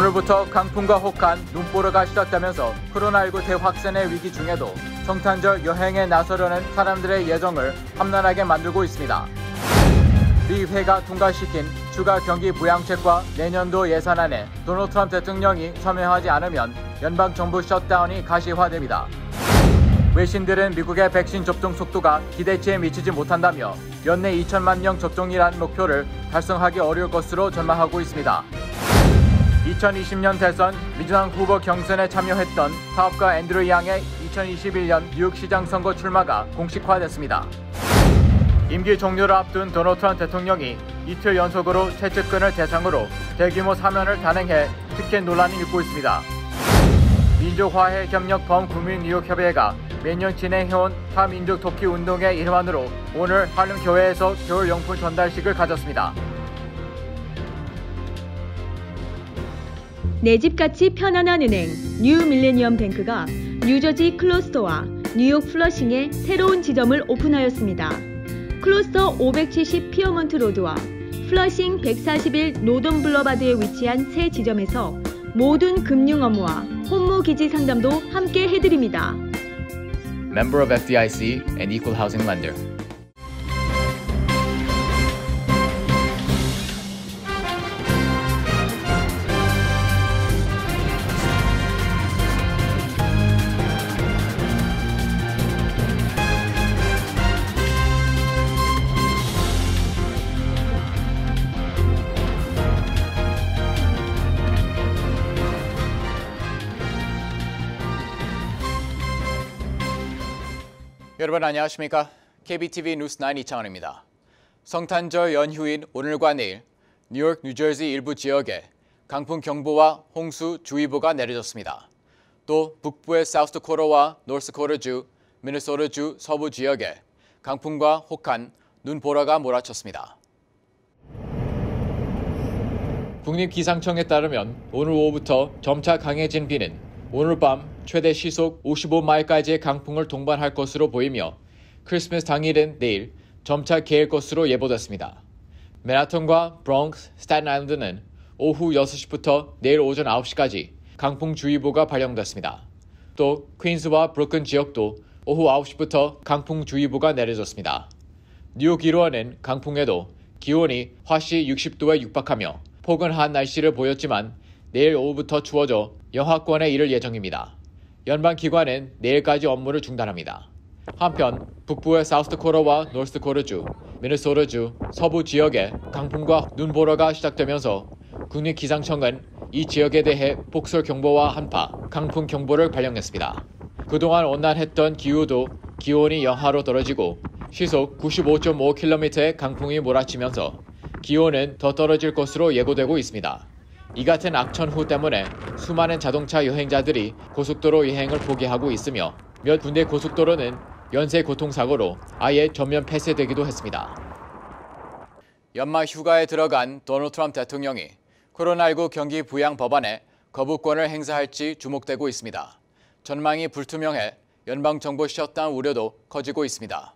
오늘부터 강풍과 혹한, 눈보라가 시작되면서 코로나19 대확산의 위기 중에도 성탄절 여행에 나서려는 사람들의 예정을 험난하게 만들고 있습니다. 미 회가 통과시킨 추가 경기 부양책과 내년도 예산안에 도널드 트럼프 대통령이 서명하지 않으면 연방정부 셧다운이 가시화됩니다. 외신들은 미국의 백신 접종 속도가 기대치에 미치지 못한다며 연내 2천만 명 접종이라는 목표를 달성하기 어려울 것으로 전망하고 있습니다. 2020년 대선 민주당 후보 경선에 참여했던 사업가 앤드류 양의 2021년 뉴욕시장 선거 출마가 공식화됐습니다. 임기 종료를 앞둔 도널드 트럼프 대통령이 이틀 연속으로 최측근을 대상으로 대규모 사면을 단행해 티켓 논란이 일고 있습니다. 민족화해 협력 범국민 뉴욕협의회가 매년 진행해온 타민족 돕기 운동의 일환으로 오늘 할렘 교회에서 겨울용품 전달식을 가졌습니다. 내 집같이 편안한 은행 뉴 밀레니엄 뱅크가 뉴저지 클러스터와 뉴욕 플러싱에 새로운 지점을 오픈하였습니다. 클러스터 570 피어먼트 로드와 플러싱 141 노던 블러바드에 위치한 새 지점에서 모든 금융 업무와 혼무 기지 상담도 함께 해드립니다. Member of FDIC and Equal Housing Lender. 여러분 안녕하십니까? KBTV 뉴스9 이창원입니다. 성탄절 연휴인 오늘과 내일 뉴욕, 뉴저지 일부 지역에 강풍 경보와 홍수 주의보가 내려졌습니다. 또 북부의 사우스다코타와 노스다코타주, 미네소타주 서부 지역에 강풍과 혹한, 눈보라가 몰아쳤습니다. 국립기상청에 따르면 오늘 오후부터 점차 강해진 비는 오늘 밤 최대 시속 55마일까지의 강풍을 동반할 것으로 보이며 크리스마스 당일인 내일 점차 개일 것으로 예보됐습니다. 맨하탄과 브롱스, 스태튼 아일랜드는 오후 6시부터 내일 오전 9시까지 강풍주의보가 발령됐습니다. 또 퀸스와 브루클린 지역도 오후 9시부터 강풍주의보가 내려졌습니다. 뉴욕 일원은 강풍에도 기온이 화씨 60도에 육박하며 포근한 날씨를 보였지만 내일 오후부터 추워져 영하권에 이를 예정입니다. 연방기관은 내일까지 업무를 중단합니다. 한편 북부의 사우스다코타와 노스다코타주, 미네소타주 서부 지역에 강풍과 눈보라가 시작되면서 국립기상청은 이 지역에 대해 폭설 경보와 한파, 강풍 경보를 발령했습니다. 그동안 온난했던 기후도 기온이 영하로 떨어지고 시속 95.5km의 강풍이 몰아치면서 기온은 더 떨어질 것으로 예고되고 있습니다. 이 같은 악천후 때문에 수많은 자동차 여행자들이 고속도로 여행을 포기하고 있으며 몇 군데 고속도로는 연쇄 교통사고로 아예 전면 폐쇄되기도 했습니다. 연말 휴가에 들어간 도널드 트럼프 대통령이 코로나19 경기 부양 법안에 거부권을 행사할지 주목되고 있습니다. 전망이 불투명해 연방정부 셧다운 우려도 커지고 있습니다.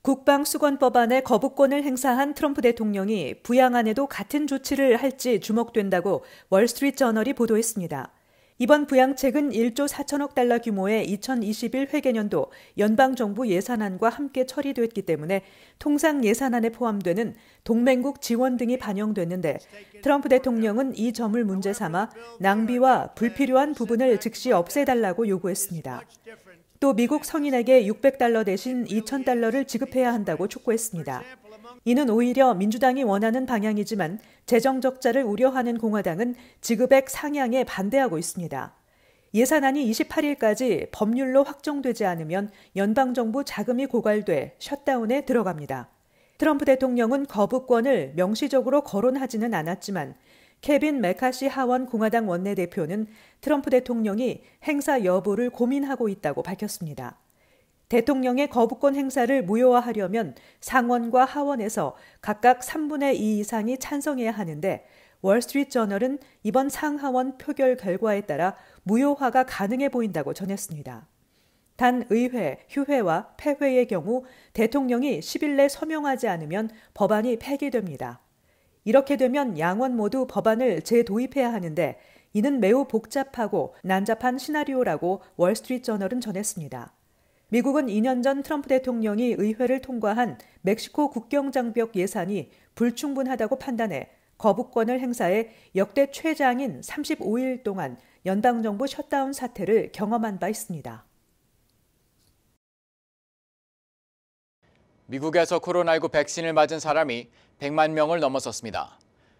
국방수권법안에 거부권을 행사한 트럼프 대통령이 부양안에도 같은 조치를 할지 주목된다고 월스트리트저널이 보도했습니다. 이번 부양책은 1조 4천억 달러 규모의 2021 회계년도 연방정부 예산안과 함께 처리됐기 때문에 통상 예산안에 포함되는 동맹국 지원 등이 반영됐는데 트럼프 대통령은 이 점을 문제 삼아 낭비와 불필요한 부분을 즉시 없애달라고 요구했습니다. 또 미국 성인에게 $600 대신 $2,000를 지급해야 한다고 촉구했습니다. 이는 오히려 민주당이 원하는 방향이지만 재정 적자를 우려하는 공화당은 지급액 상향에 반대하고 있습니다. 예산안이 28일까지 법률로 확정되지 않으면 연방정부 자금이 고갈돼 셧다운에 들어갑니다. 트럼프 대통령은 거부권을 명시적으로 거론하지는 않았지만 케빈 메카시 하원 공화당 원내대표는 트럼프 대통령이 행사 여부를 고민하고 있다고 밝혔습니다. 대통령의 거부권 행사를 무효화하려면 상원과 하원에서 각각 3분의 2 이상이 찬성해야 하는데 월스트리트저널은 이번 상하원 표결 결과에 따라 무효화가 가능해 보인다고 전했습니다. 단 의회, 휴회와 폐회의 경우 대통령이 10일 내 서명하지 않으면 법안이 폐기됩니다. 이렇게 되면 양원 모두 법안을 재도입해야 하는데 이는 매우 복잡하고 난잡한 시나리오라고 월스트리트저널은 전했습니다. 미국은 2년 전 트럼프 대통령이 의회를 통과한 멕시코 국경장벽 예산이 불충분하다고 판단해 거부권을 행사해 역대 최장인 35일 동안 연방정부 셧다운 사태를 경험한 바 있습니다. 미국에서 코로나19 백신을 맞은 사람이 100만 명을 넘어섰습니다.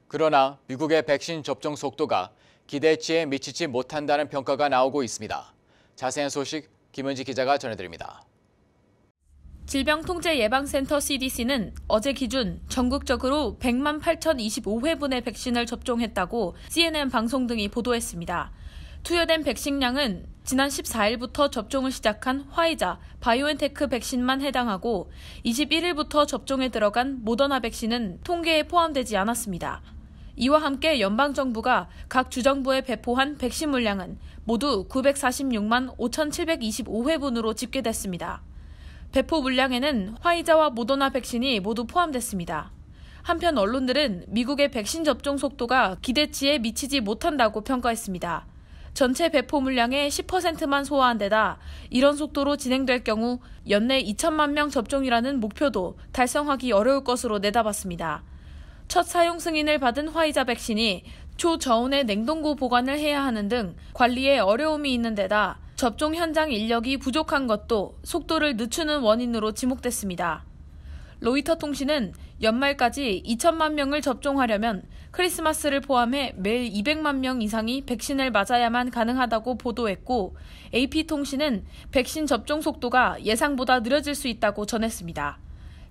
그러나 미국의 백신 접종 속도가 기대치에 미치지 못한다는 평가가 나오고 있습니다. 자세한 소식 김은지 기자가 전해드립니다. 질병통제예방센터 CDC는 어제 기준 전국적으로 100만 8,025회분의 백신을 접종했다고 CNN 방송 등이 보도했습니다. 투여된 백신량은 지난 14일부터 접종을 시작한 화이자, 바이오엔테크 백신만 해당하고 21일부터 접종에 들어간 모더나 백신은 통계에 포함되지 않았습니다. 이와 함께 연방정부가 각 주정부에 배포한 백신 물량은 모두 946만 5,725회분으로 집계됐습니다. 배포 물량에는 화이자와 모더나 백신이 모두 포함됐습니다. 한편 언론들은 미국의 백신 접종 속도가 기대치에 미치지 못한다고 평가했습니다. 전체 배포 물량의 10%만 소화한 데다 이런 속도로 진행될 경우 연내 2천만 명 접종이라는 목표도 달성하기 어려울 것으로 내다봤습니다. 첫 사용 승인을 받은 화이자 백신이 초저온의 냉동고 보관을 해야 하는 등 관리에 어려움이 있는 데다 접종 현장 인력이 부족한 것도 속도를 늦추는 원인으로 지목됐습니다. 로이터 통신은 연말까지 2천만 명을 접종하려면 크리스마스를 포함해 매일 200만 명 이상이 백신을 맞아야만 가능하다고 보도했고 AP통신은 백신 접종 속도가 예상보다 느려질 수 있다고 전했습니다.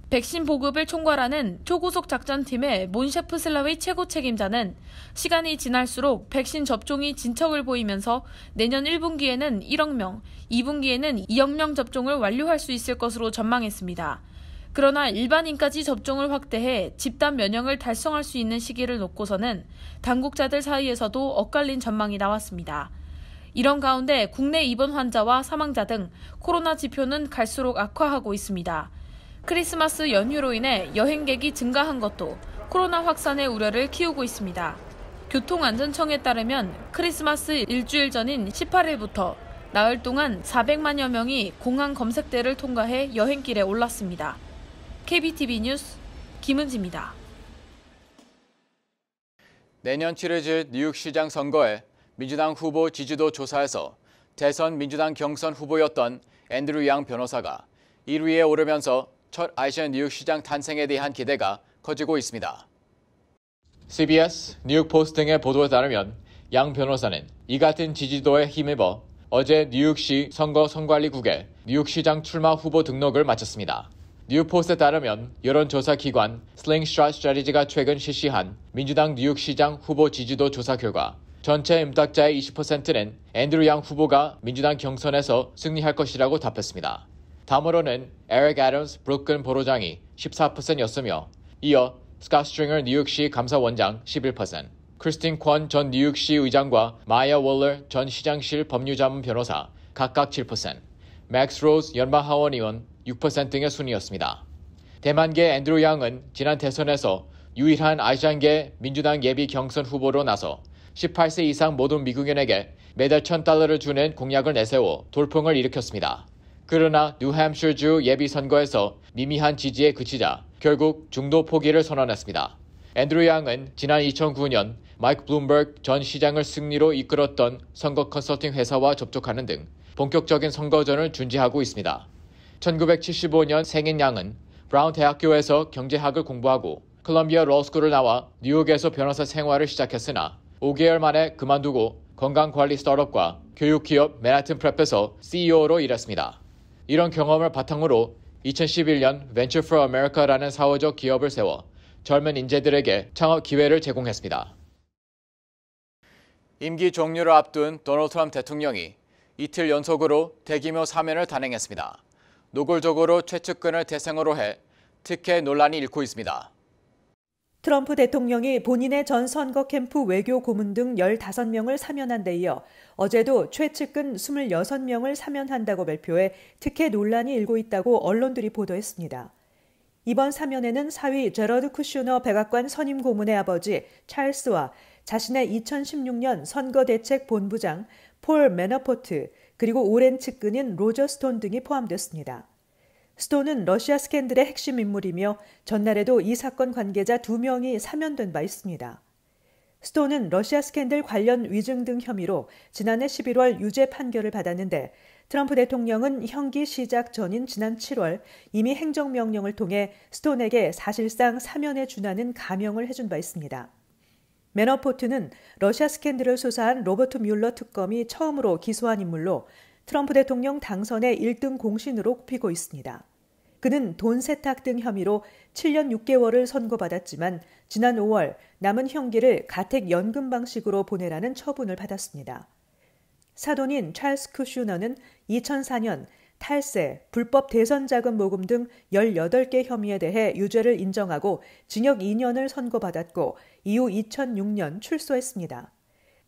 백신 보급을 총괄하는 초고속 작전팀의 몬셰프 슬라웨이 최고 책임자는 시간이 지날수록 백신 접종이 진척을 보이면서 내년 1분기에는 1억 명, 2분기에는 2억 명 접종을 완료할 수 있을 것으로 전망했습니다. 그러나 일반인까지 접종을 확대해 집단 면역을 달성할 수 있는 시기를 놓고서는 당국자들 사이에서도 엇갈린 전망이 나왔습니다. 이런 가운데 국내 입원 환자와 사망자 등 코로나 지표는 갈수록 악화하고 있습니다. 크리스마스 연휴로 인해 여행객이 증가한 것도 코로나 확산의 우려를 키우고 있습니다. 교통안전청에 따르면 크리스마스 일주일 전인 18일부터 나흘 동안 400만여 명이 공항 검색대를 통과해 여행길에 올랐습니다. KBTV 뉴스 김은지입니다. 내년 치러질 뉴욕시장 선거에 민주당 후보 지지도 조사에서 대선 민주당 경선 후보였던 앤드류 양 변호사가 1위에 오르면서 첫 아시안 뉴욕시장 탄생에 대한 기대가 커지고 있습니다. CBS, 뉴욕포스트 등의 보도에 따르면 양 변호사는 이 같은 지지도에 힘입어 어제 뉴욕시 선거 선관리국에 뉴욕시장 출마 후보 등록을 마쳤습니다. 뉴욕포스트에 따르면 여론조사 기관 슬링샷 스트래티지가 최근 실시한 민주당 뉴욕시장 후보 지지도 조사 결과 전체 응답자의 20%는 앤드류 양 후보가 민주당 경선에서 승리할 것이라고 답했습니다. 다음으로는 에릭 애덤스 브루클린 보로장이 14%였으며 이어 스캇 스트링어 뉴욕시 감사원장 11%, 크리스틴 권 전 뉴욕시 의장과 마야 월러 전 시장실 법률자문 변호사 각각 7%, 맥스 로즈 연방하원 의원 6% 등의 순위였습니다. 대만계 앤드류 양은 지난 대선에서 유일한 아시안계 민주당 예비 경선 후보로 나서 18세 이상 모든 미국인에게 매달 $1,000를 주는 공약을 내세워 돌풍을 일으켰습니다. 그러나 뉴햄셔주 예비선거에서 미미한 지지에 그치자 결국 중도 포기를 선언했습니다. 앤드류 양은 지난 2009년 마이크 블룸버그 전 시장을 승리로 이끌었던 선거 컨설팅 회사와 접촉하는 등 본격적인 선거전을 준비하고 있습니다. 1975년 생인 양은 브라운 대학교에서 경제학을 공부하고 콜럼비아 로스쿨을 나와 뉴욕에서 변호사 생활을 시작했으나 5개월 만에 그만두고 건강관리 스타트업과 교육기업 맨하튼 프랩에서 CEO로 일했습니다. 이런 경험을 바탕으로 2011년 Venture for America라는 사회적 기업을 세워 젊은 인재들에게 창업 기회를 제공했습니다. 임기 종료를 앞둔 도널드 트럼프 대통령이 이틀 연속으로 대규모 사면을 단행했습니다. 노골적으로 최측근을 대상으로 해 특혜 논란이 일고 있습니다. 트럼프 대통령이 본인의 전 선거 캠프 외교 고문 등 15명을 사면한 데 이어 어제도 최측근 26명을 사면한다고 발표해 특혜 논란이 일고 있다고 언론들이 보도했습니다. 이번 사면에는 사위 제러드 쿠슈너 백악관 선임 고문의 아버지 찰스와 자신의 2016년 선거대책 본부장 폴 매너포트, 그리고 오랜 측근인 로저 스톤 등이 포함됐습니다. 스톤은 러시아 스캔들의 핵심 인물이며 전날에도 이 사건 관계자 2명이 사면된 바 있습니다. 스톤은 러시아 스캔들 관련 위증 등 혐의로 지난해 11월 유죄 판결을 받았는데 트럼프 대통령은 형기 시작 전인 지난 7월 이미 행정명령을 통해 스톤에게 사실상 사면에 준하는 감형을 해준 바 있습니다. 매너포트는 러시아 스캔들을 수사한 로버트 뮬러 특검이 처음으로 기소한 인물로 트럼프 대통령 당선의 1등 공신으로 꼽히고 있습니다. 그는 돈 세탁 등 혐의로 7년 6개월을 선고받았지만 지난 5월 남은 형기를 가택연금 방식으로 보내라는 처분을 받았습니다. 사돈인 찰스 쿠슈너는 2004년 탈세, 불법 대선 자금 모금 등 18개 혐의에 대해 유죄를 인정하고 징역 2년을 선고받았고 이후 2006년 출소했습니다.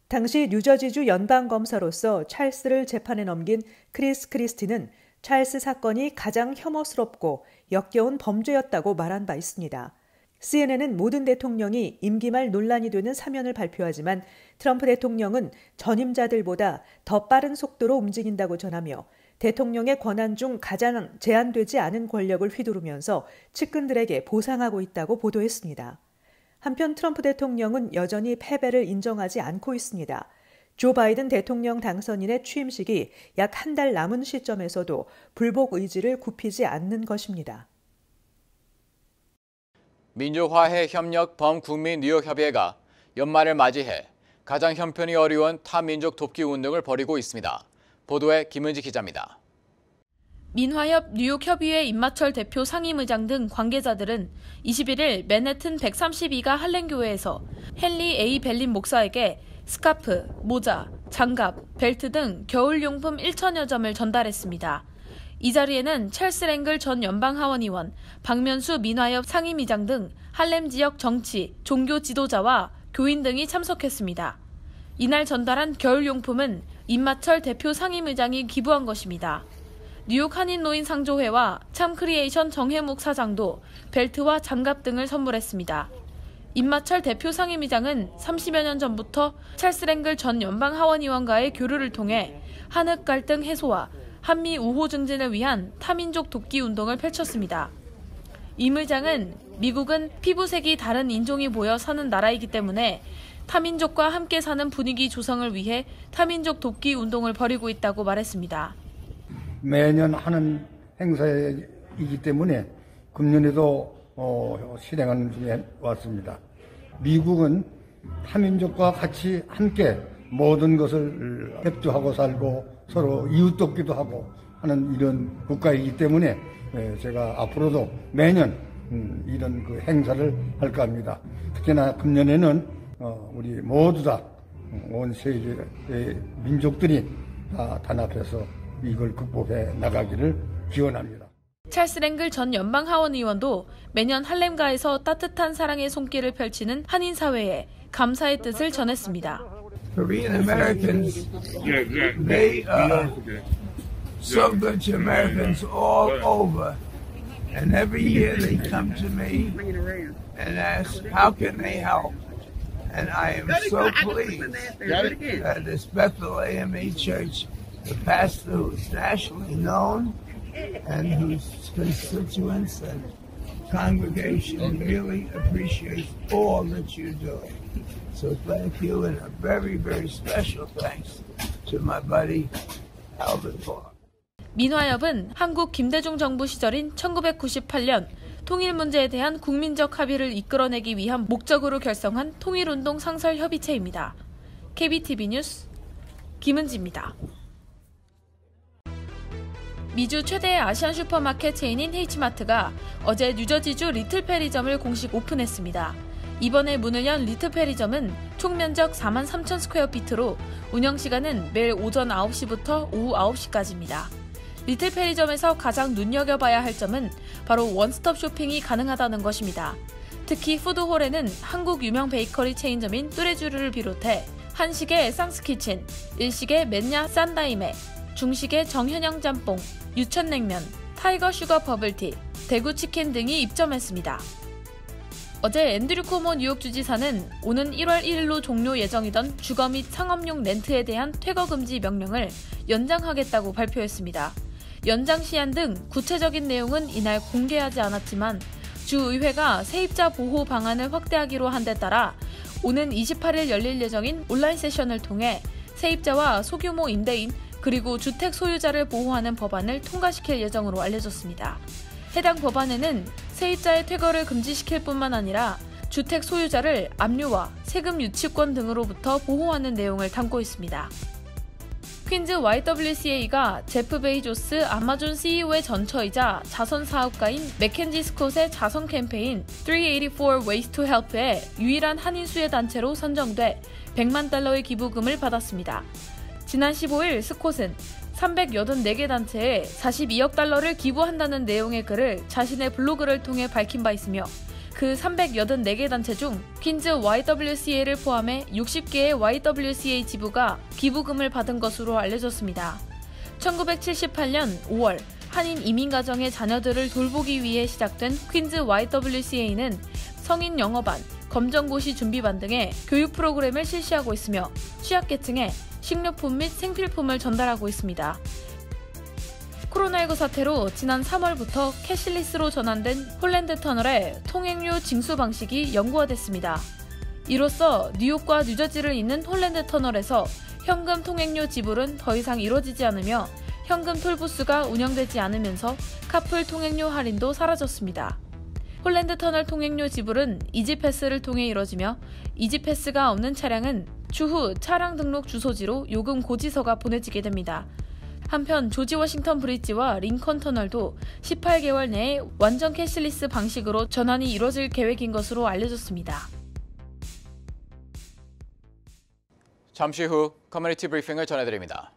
당시 뉴저지주 연방검사로서 찰스를 재판에 넘긴 크리스 크리스티는 찰스 사건이 가장 혐오스럽고 역겨운 범죄였다고 말한 바 있습니다. CNN은 모든 대통령이 임기 말 논란이 되는 사면을 발표하지만 트럼프 대통령은 전임자들보다 더 빠른 속도로 움직인다고 전하며 대통령의 권한 중 가장 제한되지 않은 권력을 휘두르면서 측근들에게 보상하고 있다고 보도했습니다. 한편 트럼프 대통령은 여전히 패배를 인정하지 않고 있습니다. 조 바이든 대통령 당선인의 취임식이 약 한 달 남은 시점에서도 불복 의지를 굽히지 않는 것입니다. 민족화해 협력 범국민 뉴욕협의회가 연말을 맞이해 가장 형편이 어려운 타민족 돕기 운동을 벌이고 있습니다. 보도에 김은지 기자입니다. 민화협 뉴욕협의회 임마철 대표 상임의장 등 관계자들은 21일 맨해튼 132가 할렘교회에서 헨리 A. 벨린 목사에게 스카프, 모자, 장갑, 벨트 등 겨울용품 1천여 점을 전달했습니다. 이 자리에는 찰스 랭글 전 연방하원의원, 박면수 민화협 상임의장 등 할렘 지역 정치, 종교 지도자와 교인 등이 참석했습니다. 이날 전달한 겨울용품은 임마철 대표 상임의장이 기부한 것입니다. 뉴욕 한인노인 상조회와 참크리에이션 정혜묵 사장도 벨트와 장갑 등을 선물했습니다. 임마철 대표 상임의장은 30여 년 전부터 찰스 랭글 전 연방하원의원과의 교류를 통해 한흑 갈등 해소와 한미 우호 증진을 위한 타민족 돕기 운동을 펼쳤습니다. 임 의장은 미국은 피부색이 다른 인종이 모여 사는 나라이기 때문에 타민족과 함께 사는 분위기 조성을 위해 타민족 돕기 운동을 벌이고 있다고 말했습니다. 매년 하는 행사이기 때문에 금년에도 실행하는 중에 왔습니다. 미국은 타민족과 같이 함께 모든 것을 협조하고 살고 서로 이웃 돕기도 하고 하는 이런 국가이기 때문에 제가 앞으로도 매년 이런 그 행사를 할까 합니다. 특히나 금년에는 우리 모두 다 온 세계의 민족들이 다 단합해서 이걸 극복해 나가기를 기원합니다. 찰스 랭글 전 연방하원의원도 매년 할렘가에서 따뜻한 사랑의 손길을 펼치는 한인사회에 감사의 뜻을 전했습니다. Korean Americans, they are so good to Americans all over. And every year they come to me and ask, how can they help? And I am so pleased that this Bethel AME Church, the pastor who is nationally known and whose constituents and congregation really appreciates all that you're doing. So thank you, and a very, very special thanks to my buddy Alvin Paul. 민화협은 한국 김대중 정부 시절인 1998년 통일 문제에 대한 국민적 합의를 이끌어내기 위한 목적으로 결성한 통일운동 상설협의체입니다. KBTV 뉴스 김은지입니다. 미주 최대의 아시안 슈퍼마켓 체인인 H마트가 어제 뉴저지주 리틀페리점을 공식 오픈했습니다. 이번에 문을 연 리틀페리점은 총 면적 43,000 스퀘어피트로 운영시간은 매일 오전 9시부터 오후 9시까지입니다. 리틀페리점에서 가장 눈여겨봐야 할 점은 바로 원스톱 쇼핑이 가능하다는 것입니다. 특히 푸드홀에는 한국 유명 베이커리 체인점인 뚜레쥬르를 비롯해 한식의 쌍스키친, 일식의 맨야 산다이메, 중식의 정현영 짬뽕, 유천냉면, 타이거 슈가 버블티, 대구 치킨 등이 입점했습니다. 어제 앤드류 쿠오모 뉴욕 주지사는 오는 1월 1일로 종료 예정이던 주거 및 상업용 렌트에 대한 퇴거 금지 명령을 연장하겠다고 발표했습니다. 연장 시한 등 구체적인 내용은 이날 공개하지 않았지만 주의회가 세입자 보호 방안을 확대하기로 한 데 따라 오는 28일 열릴 예정인 온라인 세션을 통해 세입자와 소규모 임대인 그리고 주택 소유자를 보호하는 법안을 통과시킬 예정으로 알려졌습니다. 해당 법안에는 세입자의 퇴거를 금지시킬 뿐만 아니라 주택 소유자를 압류와 세금 유치권 등으로부터 보호하는 내용을 담고 있습니다. 퀸즈 YWCA가 제프 베이조스 아마존 CEO의 전처이자 자선 사업가인 맥켄지 스콧의 자선 캠페인 384 Ways to Help의 유일한 한인 수혜 단체로 선정돼 $100만 기부금을 받았습니다. 지난 15일 스콧은 384개 단체에 $42억 기부한다는 내용의 글을 자신의 블로그를 통해 밝힌 바 있으며 그 384개 단체 중 퀸즈 YWCA를 포함해 60개의 YWCA 지부가 기부금을 받은 것으로 알려졌습니다. 1978년 5월 한인 이민가정의 자녀들을 돌보기 위해 시작된 퀸즈 YWCA는 성인 영어반, 검정고시 준비반 등의 교육 프로그램을 실시하고 있으며 취약계층에 식료품 및 생필품을 전달하고 있습니다. 코로나19 사태로 지난 3월부터 캐시리스로 전환된 홀랜드 터널의 통행료 징수 방식이 영구화됐습니다. 이로써 뉴욕과 뉴저지를 잇는 홀랜드 터널에서 현금 통행료 지불은 더 이상 이루어지지 않으며 현금 톨부스가 운영되지 않으면서 카풀 통행료 할인도 사라졌습니다. 홀랜드 터널 통행료 지불은 이지패스를 통해 이뤄지며 이지패스가 없는 차량은 추후 차량 등록 주소지로 요금 고지서가 보내지게 됩니다. 한편 조지 워싱턴 브리지와 링컨 터널도 18개월 내에 완전 캐시리스 방식으로 전환이 이뤄질 계획인 것으로 알려졌습니다. 잠시 후 커뮤니티 브리핑을 전해드립니다.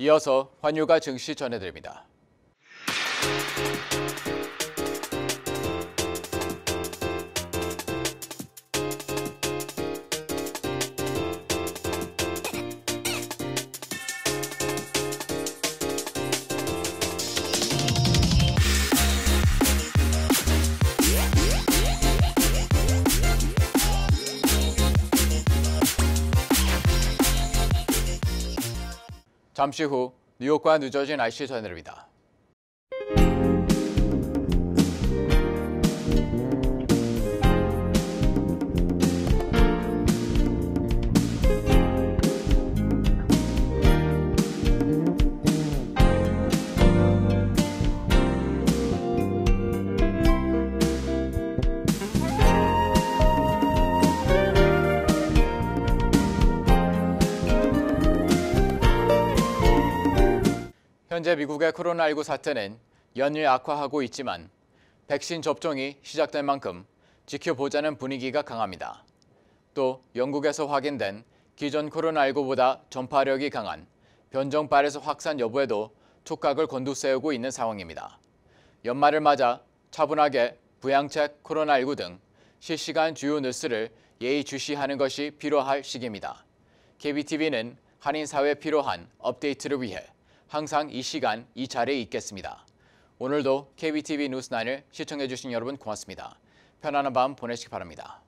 이어서 환율과 증시 전해드립니다. 잠시 후 뉴욕과 뉴저지 날씨 전해드립니다. 현재 미국의 코로나19 사태는 연일 악화하고 있지만 백신 접종이 시작된 만큼 지켜보자는 분위기가 강합니다. 또 영국에서 확인된 기존 코로나19보다 전파력이 강한 변종 바이러스 확산 여부에도 촉각을 곤두세우고 있는 상황입니다. 연말을 맞아 차분하게 부양책, 코로나19 등 실시간 주요 뉴스를 예의주시하는 것이 필요할 시기입니다. KBTV는 한인사회에 필요한 업데이트를 위해 항상 이 시간 이 자리에 있겠습니다. 오늘도 KBTV 뉴스9을 시청해주신 여러분 고맙습니다. 편안한 밤 보내시기 바랍니다.